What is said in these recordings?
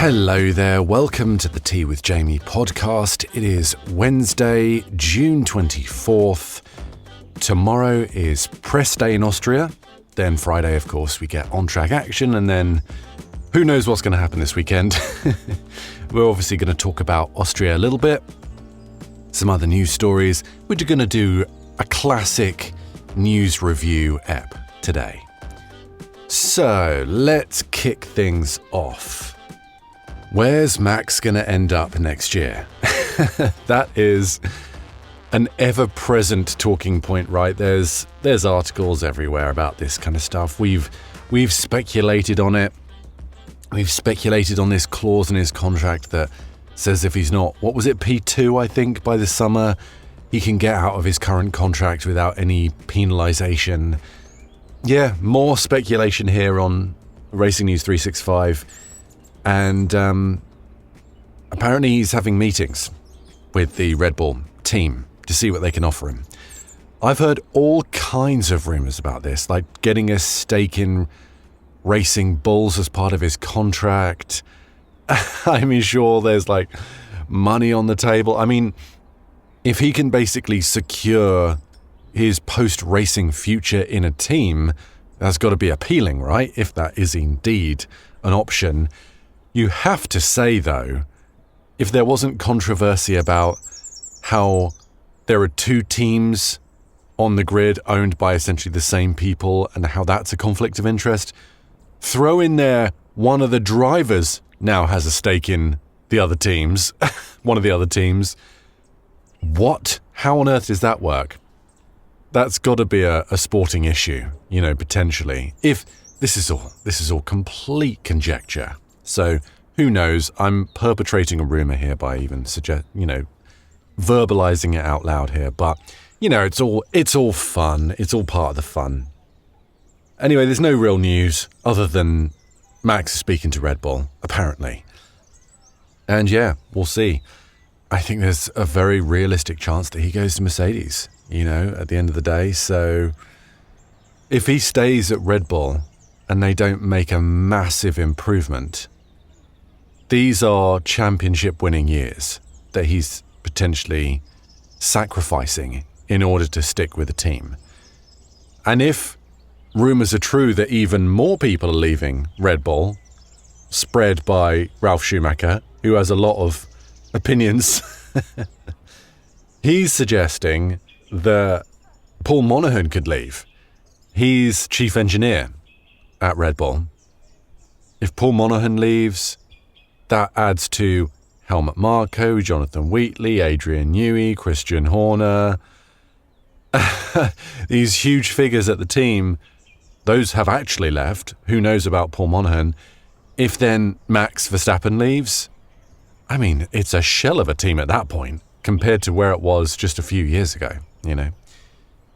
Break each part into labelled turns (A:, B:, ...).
A: Hello there, welcome to the Tea with Jamie podcast. It is Wednesday, June 24th. Tomorrow is press day in Austria. Then Friday, of course, we get on-track action, and then who knows what's going to happen this weekend. We're obviously going to talk about Austria a little bit, some other news stories. We're going to do a classic news review ep today. So let's kick things off. Where's Max going to end up next year? That is an ever-present talking point, right? There's articles everywhere about this kind of stuff. We've speculated on it. We've speculated on this clause in his contract that says if he's not, what was it, P2, I think, by the summer, he can get out of his current contract without any penalisation. Yeah, more speculation here on Racing News 365. And apparently he's having meetings with the Red Bull team to see what they can offer him. I've heard all kinds of rumours about this, like getting a stake in Racing Bulls as part of his contract. I mean, sure, there's like money on the table. I mean, if he can basically secure his post-racing future in a team, that's got to be appealing, right? If that is indeed an option. You have to say, though, if there wasn't controversy about how there are two teams on the grid owned by essentially the same people and how that's a conflict of interest, throw in there one of the drivers now has a stake in the other teams, one of the other teams. What? How on earth does that work? That's got to be a sporting issue, potentially. If this is all complete conjecture. So who knows? I'm perpetrating a rumor here by even verbalizing it out loud here. But it's all fun. It's all part of the fun. Anyway, there's no real news other than Max is speaking to Red Bull, apparently. And yeah, we'll see. I think there's a very realistic chance that he goes to Mercedes, at the end of the day. So if he stays at Red Bull and they don't make a massive improvement, these are championship winning years that he's potentially sacrificing in order to stick with the team. And if rumours are true that even more people are leaving Red Bull, spread by Ralf Schumacher, who has a lot of opinions, he's suggesting that Paul Monaghan could leave. He's chief engineer at Red Bull. If Paul Monaghan leaves, that adds to Helmut Marko, Jonathan Wheatley, Adrian Newey, Christian Horner. These huge figures at the team, those have actually left. Who knows about Paul Monaghan? If then Max Verstappen leaves, I mean, it's a shell of a team at that point compared to where it was just a few years ago,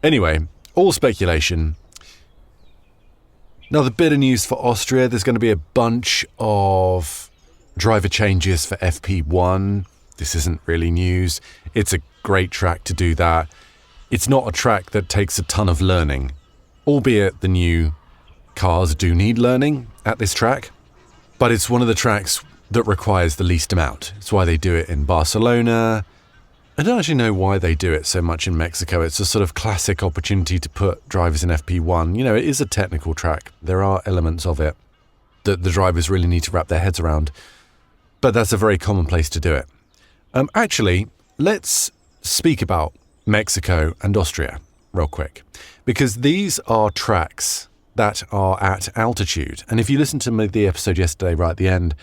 A: Anyway, all speculation. Another bit of news for Austria. There's going to be a bunch of driver changes for FP1. This isn't really news. It's a great track to do that. It's not a track that takes a ton of learning, albeit the new cars do need learning at this track, but it's one of the tracks that requires the least amount. It's why they do it in Barcelona. I don't actually know why they do it so much in Mexico. It's a sort of classic opportunity to put drivers in FP1. It is a technical track. There are elements of it that the drivers really need to wrap their heads around. But that's a very common place to do it. Actually, let's speak about Mexico and Austria real quick, because these are tracks that are at altitude. And if you listen to the episode yesterday right at the end,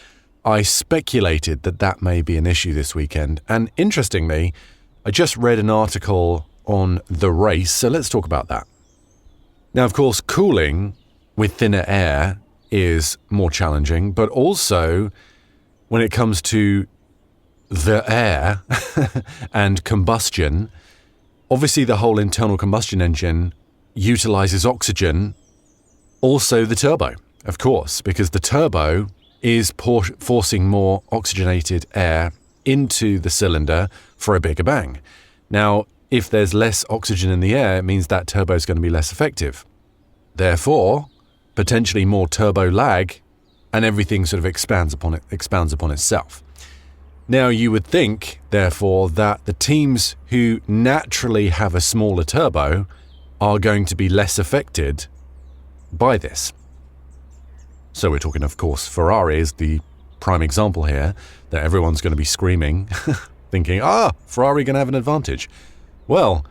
A: I speculated that may be an issue this weekend. And interestingly, I just read an article on the race, so let's talk about that. Now, of course, cooling with thinner air is more challenging, but also when it comes to the air and combustion, obviously the whole internal combustion engine utilizes oxygen, also the turbo, of course, because the turbo is forcing more oxygenated air into the cylinder for a bigger bang. Now, if there's less oxygen in the air, it means that turbo is going to be less effective. Therefore, potentially more turbo lag and everything sort of expands upon itself. Now, you would think, therefore, that the teams who naturally have a smaller turbo are going to be less affected by this. So we're talking, of course, Ferrari is the prime example here, that everyone's going to be screaming, thinking, Ferrari going to have an advantage. Well,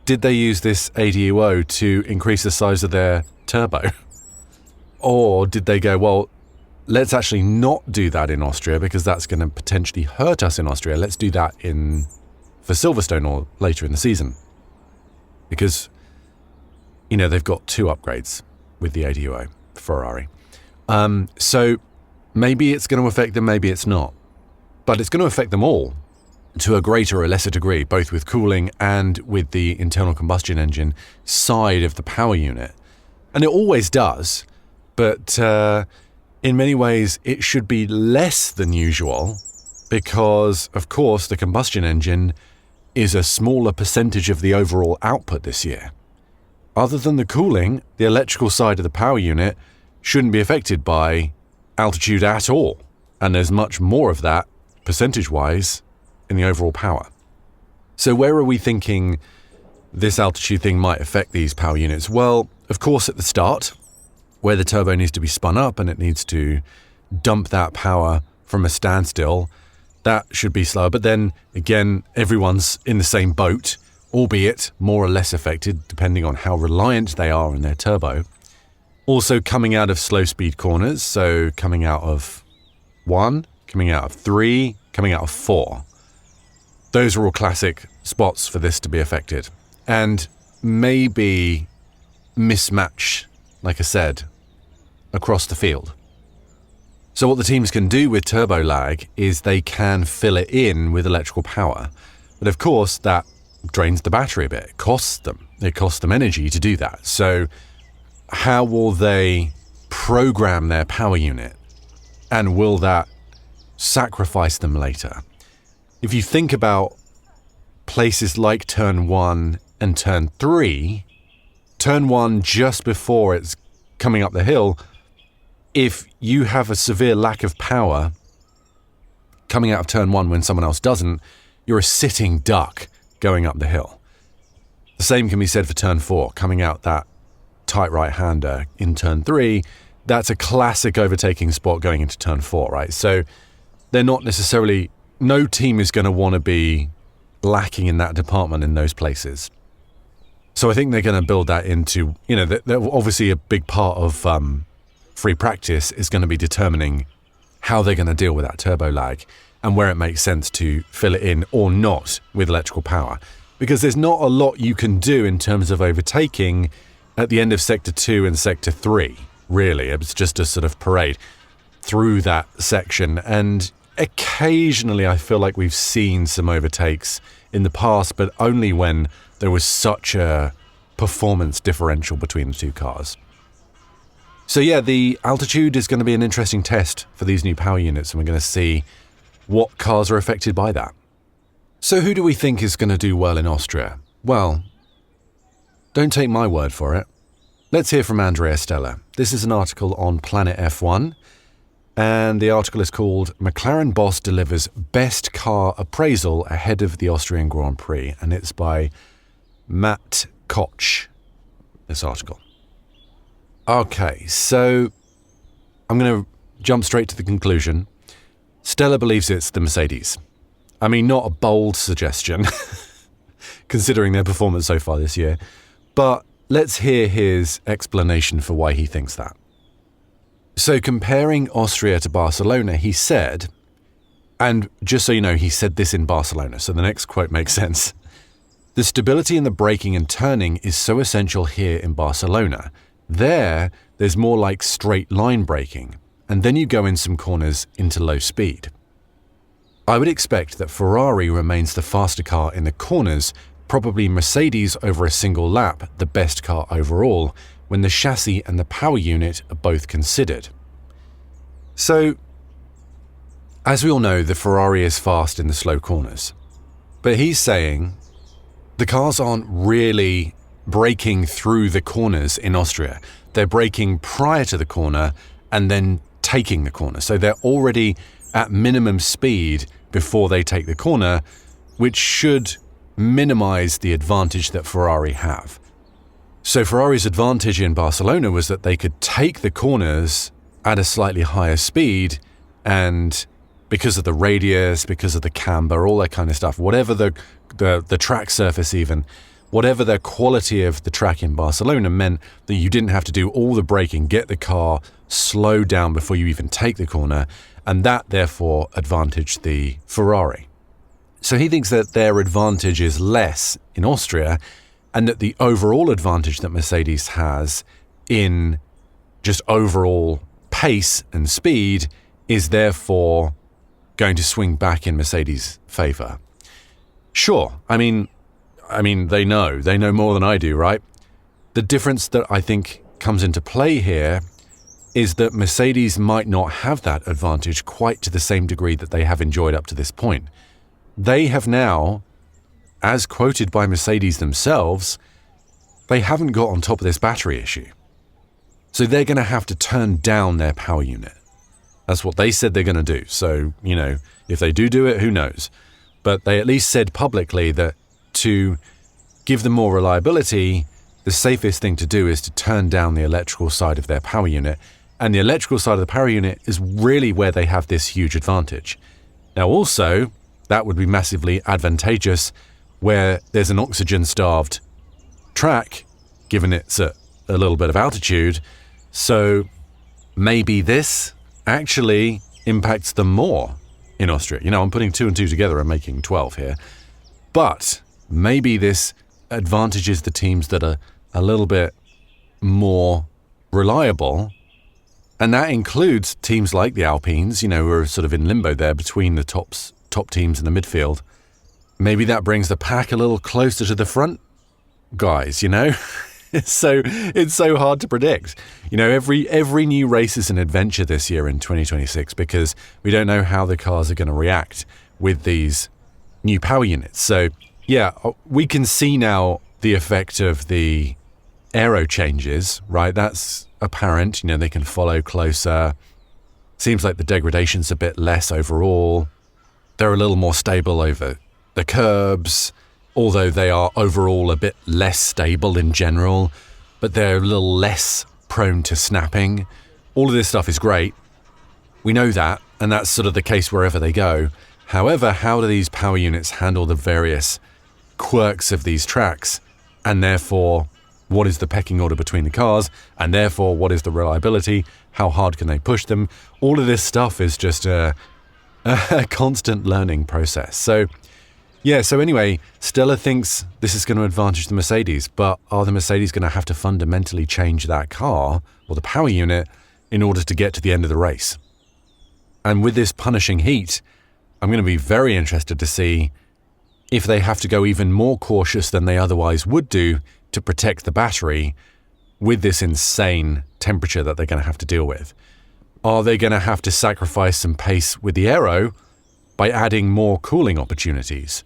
A: did they use this ADUO to increase the size of their turbo? Or did they go, well, let's actually not do that in Austria because that's going to potentially hurt us in Austria. Let's do that for Silverstone or later in the season. Because, they've got 2 upgrades with the ADUO, Ferrari. So maybe it's going to affect them, maybe it's not. But it's going to affect them all to a greater or lesser degree, both with cooling and with the internal combustion engine side of the power unit. And it always does, but in many ways it should be less than usual because, of course, the combustion engine is a smaller percentage of the overall output this year. Other than the cooling, the electrical side of the power unit shouldn't be affected by altitude at all. And there's much more of that, percentage-wise, in the overall power. So where are we thinking this altitude thing might affect these power units? Well, of course, at the start, where the turbo needs to be spun up and it needs to dump that power from a standstill, that should be slower. But then, again, everyone's in the same boat, albeit more or less affected, depending on how reliant they are on their turbo. Also coming out of slow speed corners, so coming out of 1, coming out of 3, coming out of 4. Those are all classic spots for this to be affected. And maybe mismatch, like I said, across the field. So what the teams can do with turbo lag is they can fill it in with electrical power. But of course, that drains the battery a bit. It costs them energy to do that. So how will they program their power unit? And will that sacrifice them later? If you think about places like turn 1 and turn 3, turn 1 just before it's coming up the hill, if you have a severe lack of power coming out of turn 1 when someone else doesn't, you're a sitting duck going up the hill. The same can be said for turn 4, coming out that tight right-hander in turn 3. That's a classic overtaking spot going into turn 4, right? So they're not necessarily, no team is going to want to be lacking in that department in those places. So I think they're going to build that into, they're obviously a big part of free practice is going to be determining how they're going to deal with that turbo lag and where it makes sense to fill it in or not with electrical power. Because there's not a lot you can do in terms of overtaking at the end of Sector 2 and Sector 3, really. It's just a sort of parade through that section. And occasionally I feel like we've seen some overtakes in the past, but only when there was such a performance differential between the two cars. So yeah, the altitude is going to be an interesting test for these new power units, and we're going to see what cars are affected by that. So who do we think is going to do well in Austria? Well, don't take my word for it. Let's hear from Andrea Stella. This is an article on Planet F1, and the article is called McLaren Boss Delivers Best Car Appraisal Ahead of the Austrian Grand Prix, and it's by Matt Koch, this article. Okay, so I'm going to jump straight to the conclusion. Stella believes it's the Mercedes. I mean, not a bold suggestion, considering their performance so far this year, but let's hear his explanation for why he thinks that. So comparing Austria to Barcelona, he said, and just so you know, he said this in Barcelona, so the next quote makes sense. The stability in the braking and turning is so essential here in Barcelona. There's more like straight line braking, and then you go in some corners into low speed. I would expect that Ferrari remains the faster car in the corners, probably Mercedes over a single lap, the best car overall, when the chassis and the power unit are both considered. So, as we all know, the Ferrari is fast in the slow corners. But he's saying the cars aren't really braking through the corners in Austria. They're braking prior to the corner and then taking the corner. So they're already at minimum speed before they take the corner, which should minimize the advantage that Ferrari have. So Ferrari's advantage in Barcelona was that they could take the corners at a slightly higher speed, and because of the radius, because of the camber, all that kind of stuff, whatever the track surface even, whatever the quality of the track in Barcelona meant that you didn't have to do all the braking, get the car slow down before you even take the corner, and that therefore advantaged the Ferrari. So he thinks that their advantage is less in Austria, and that the overall advantage that Mercedes has in just overall pace and speed is therefore going to swing back in Mercedes' favour. Sure, I mean, they know more than I do, right? The difference that I think comes into play here is that Mercedes might not have that advantage quite to the same degree that they have enjoyed up to this point. They have now, as quoted by Mercedes themselves, they haven't got on top of this battery issue. So they're going to have to turn down their power unit. That's what they said they're going to do. So, if they do it, who knows? But they at least said publicly that to give them more reliability, the safest thing to do is to turn down the electrical side of their power unit. And the electrical side of the power unit is really where they have this huge advantage. Now also, that would be massively advantageous where there's an oxygen-starved track, given it's at a little bit of altitude. So maybe this actually impacts them more in Austria. I'm putting 2 and 2 together and making 12 here. But maybe this advantages the teams that are a little bit more reliable. And that includes teams like the Alpines, who are sort of in limbo there between the top teams in the midfield. Maybe that brings the pack a little closer to the front guys, It's so hard to predict. Every new race is an adventure this year in 2026 because we don't know how the cars are going to react with these new power units. So, yeah, we can see now the effect of the aero changes, right? That's apparent. They can follow closer. Seems like the degradation's a bit less overall. They're a little more stable over the curbs, although they are overall a bit less stable in general, but they're a little less prone to snapping. All of this stuff is great. We know that, and that's sort of the case wherever they go. However, how do these power units handle the various quirks of these tracks? And therefore, what is the pecking order between the cars? And therefore, what is the reliability? How hard can they push them? All of this stuff is just a constant learning process. So anyway, Stella thinks this is going to advantage the Mercedes, but are the Mercedes going to have to fundamentally change that car or the power unit in order to get to the end of the race? And with this punishing heat, I'm going to be very interested to see if they have to go even more cautious than they otherwise would do to protect the battery with this insane temperature that they're going to have to deal with. Are they going to have to sacrifice some pace with the aero by adding more cooling opportunities?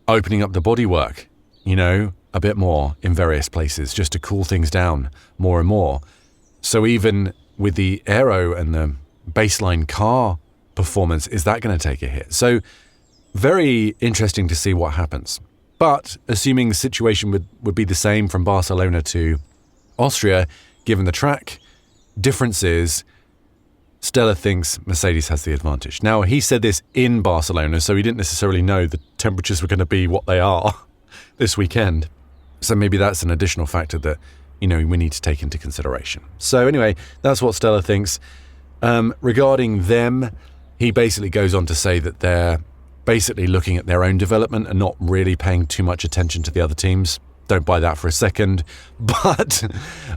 A: Opening up the bodywork, a bit more in various places just to cool things down more and more. So even with the aero and the baseline car performance, is that going to take a hit? So very interesting to see what happens. But assuming the situation would be the same from Barcelona to Austria, given the track differences, Stella thinks Mercedes has the advantage. Now, he said this in Barcelona, so he didn't necessarily know the temperatures were going to be what they are this weekend. So maybe that's an additional factor that, we need to take into consideration. So anyway, that's what Stella thinks. Regarding them, he basically goes on to say that they're basically looking at their own development and not really paying too much attention to the other teams. Don't buy that for a second. But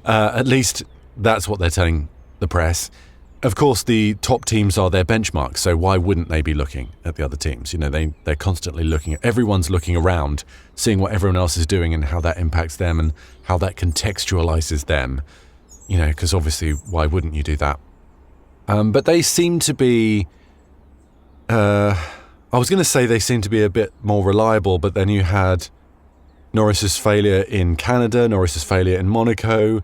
A: at least that's what they're telling the press. Of course, the top teams are their benchmark, so why wouldn't they be looking at the other teams? They're constantly looking at, everyone's looking around, seeing what everyone else is doing and how that impacts them and how that contextualizes them. Because obviously, why wouldn't you do that? But they seem to be, I was going to say they seem to be a bit more reliable, but then you had Norris's failure in Canada, Norris's failure in Monaco.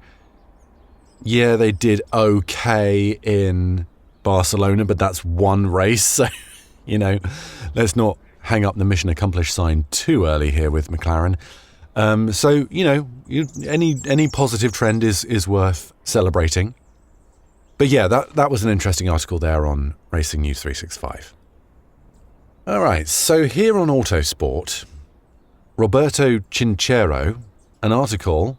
A: Yeah, they did okay in Barcelona, but that's one race. So, let's not hang up the mission accomplished sign too early here with McLaren. So, any positive trend is worth celebrating. But yeah, that was an interesting article there on Racing News 365. All right, so here on Autosport, Roberto Chinchero, an article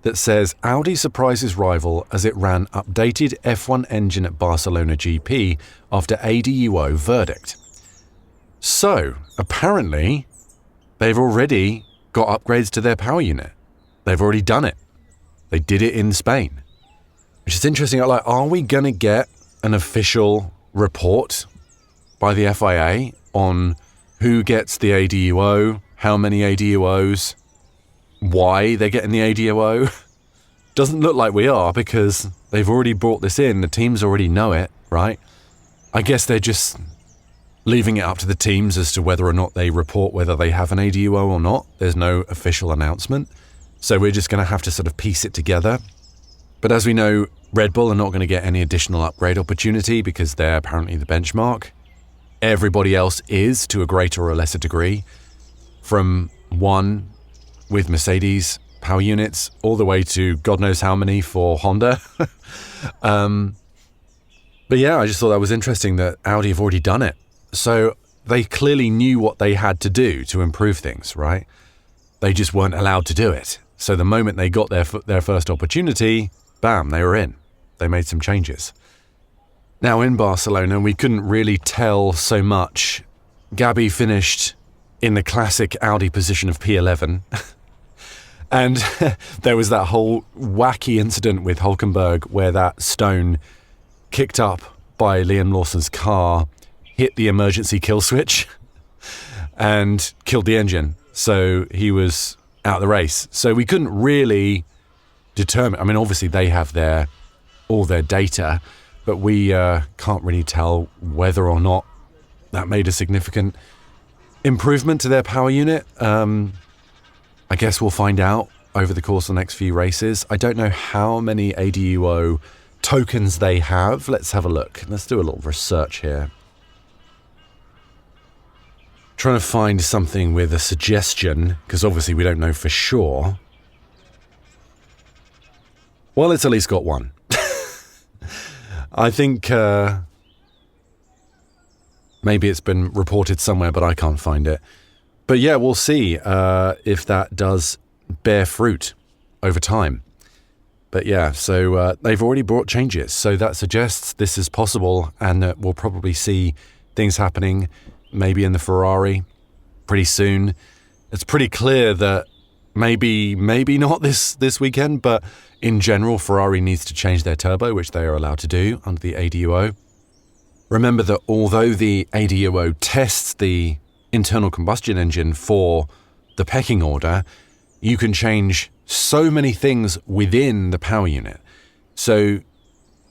A: that says Audi surprises rival as it ran updated F1 engine at Barcelona GP after ADUO verdict. So, apparently, they've already got upgrades to their power unit. They've already done it. They did it in Spain. Which is interesting. Like, are we going to get an official report by the FIA on who gets the ADUO, how many ADUOs, why they're getting the ADUO? Doesn't look like we are, because they've already brought this in. The teams already know it, right? I guess they're just leaving it up to the teams as to whether or not they report whether they have an ADUO or not. There's no official announcement. So we're just going to have to sort of piece it together. But as we know, Red Bull are not going to get any additional upgrade opportunity because they're apparently the benchmark. Everybody else is, to a greater or lesser degree, from one with Mercedes power units all the way to God knows how many for Honda. But yeah, I just thought that was interesting that Audi have already done it. So they clearly knew what they had to do to improve things, right? They just weren't allowed to do it. So the moment they got their first opportunity, bam, they were in. They made some changes. Now in Barcelona, we couldn't really tell so much. Gabby finished in the classic Audi position of P11. And there was that whole wacky incident with Hulkenberg where that stone kicked up by Liam Lawson's car hit the emergency kill switch and killed the engine. So he was out of the race. So we couldn't really determine. I mean, obviously they have all their data, but we can't really tell whether or not that made a significant improvement to their power unit. I guess we'll find out over the course of the next few races. I don't know how many ADUO tokens they have. Let's have a look. Let's do a little research here. Trying to find something with a suggestion, because obviously we don't know for sure. Well, it's at least got one. I think maybe it's been reported somewhere, but I can't find it. But yeah, we'll see if that does bear fruit over time. But yeah, so they've already brought changes. So that suggests this is possible, and that we'll probably see things happening maybe in the Ferrari pretty soon. It's pretty clear that maybe not this weekend, but in general, Ferrari needs to change their turbo, which they are allowed to do under the ADUO. Remember that although the ADUO tests the internal combustion engine for the pecking order, you can change so many things within the power unit. So,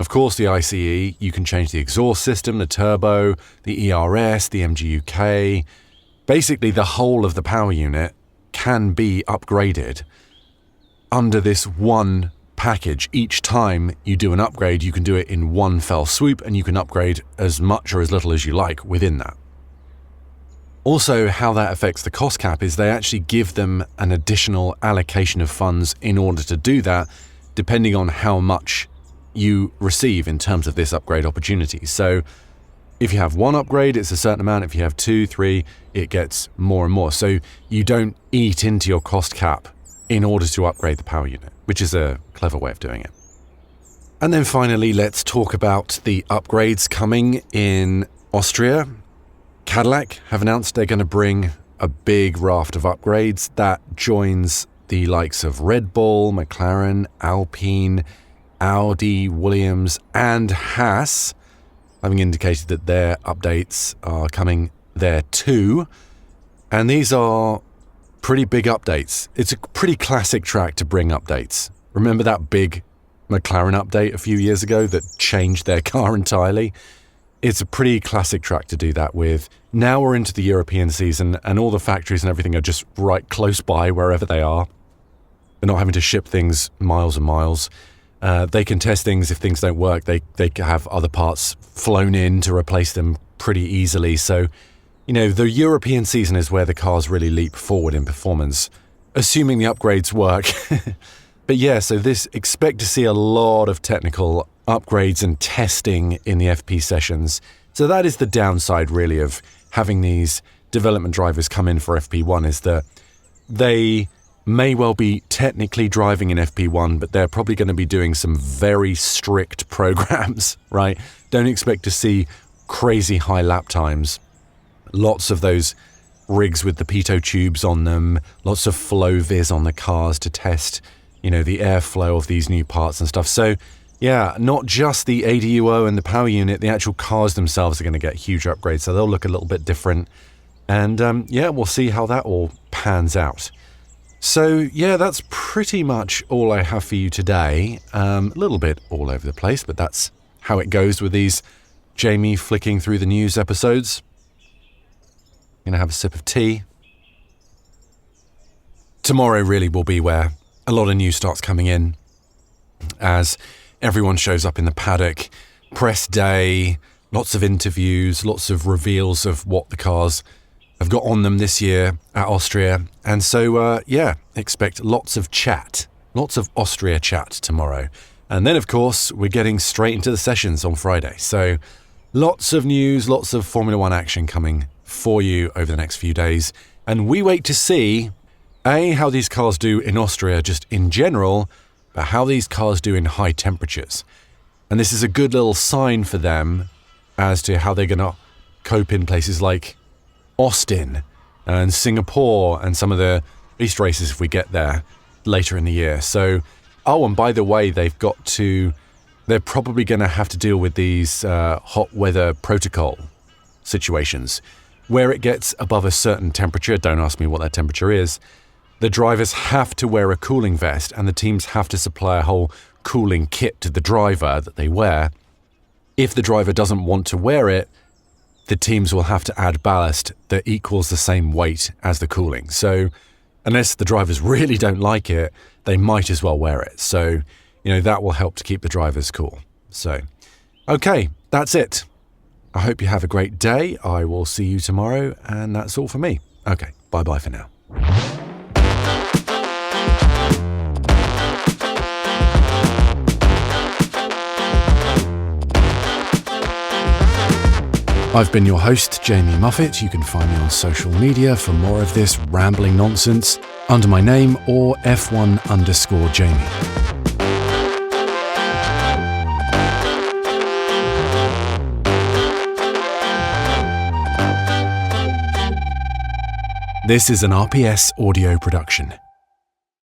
A: of course, the ICE, you can change the exhaust system, the turbo, the ERS, the MGUK. Basically, the whole of the power unit can be upgraded under this one package. Each time you do an upgrade, you can do it in one fell swoop, and you can upgrade as much or as little as you like within that. Also, how that affects the cost cap is they actually give them an additional allocation of funds in order to do that, depending on how much you receive in terms of this upgrade opportunity. So if you have one upgrade, it's a certain amount. If you have 2, 3, it gets more and more. So you don't eat into your cost cap in order to upgrade the power unit, which is a clever way of doing it. And then finally, let's talk about the upgrades coming in Austria. Cadillac have announced they're going to bring a big raft of upgrades that joins the likes of Red Bull, McLaren, Alpine, Audi, Williams, and Haas, having indicated that their updates are coming there too. And these are pretty big updates. It's a pretty classic track to bring updates. Remember that big McLaren update a few years ago that changed their car entirely? It's a pretty classic track to do that with. Now we're into the European season and all the factories and everything are just right close by wherever they are. They're not having to ship things miles and miles. They can test things if things don't work. They have other parts flown in to replace them pretty easily. So, the European season is where the cars really leap forward in performance, assuming the upgrades work. But yeah, so expect to see a lot of technical upgrades and testing in the FP sessions. So that is the downside, really, of having these development drivers come in for FP1, is that they may well be technically driving in FP1, but they're probably going to be doing some very strict programs, right? Don't expect to see crazy high lap times. Lots of those rigs with the pitot tubes on them, lots of flow vis on the cars to test, the airflow of these new parts and stuff. So yeah, not just the ADUO and the power unit, the actual cars themselves are going to get huge upgrades, so they'll look a little bit different. And we'll see how that all pans out. So yeah, that's pretty much all I have for you today. A little bit all over the place, but that's how it goes with these Jamie flicking through the news episodes. I'm going to have a sip of tea. Tomorrow really will be where a lot of news starts coming in, as everyone shows up in the paddock, press day, lots of interviews, lots of reveals of what the cars have got on them this year at Austria. And so, expect lots of chat, lots of Austria chat tomorrow. And then, of course, we're getting straight into the sessions on Friday. So lots of news, lots of Formula One action coming for you over the next few days. And we wait to see, how these cars do in Austria just in general, but how these cars do in high temperatures. And this is a good little sign for them as to how they're going to cope in places like Austin and Singapore and some of the East races if we get there later in the year. So, and by the way, they're probably going to have to deal with these hot weather protocol situations where it gets above a certain temperature. Don't ask me what that temperature is. The drivers have to wear a cooling vest, and the teams have to supply a whole cooling kit to the driver that they wear. If the driver doesn't want to wear it, the teams will have to add ballast that equals the same weight as the cooling. So unless the drivers really don't like it, they might as well wear it. So, that will help to keep the drivers cool. So, okay, that's it. I hope you have a great day. I will see you tomorrow, and that's all for me. Okay, bye-bye for now. I've been your host, Jamie Muffett. You can find me on social media for more of this rambling nonsense under my name or F1_Jamie. This is an RPS audio production.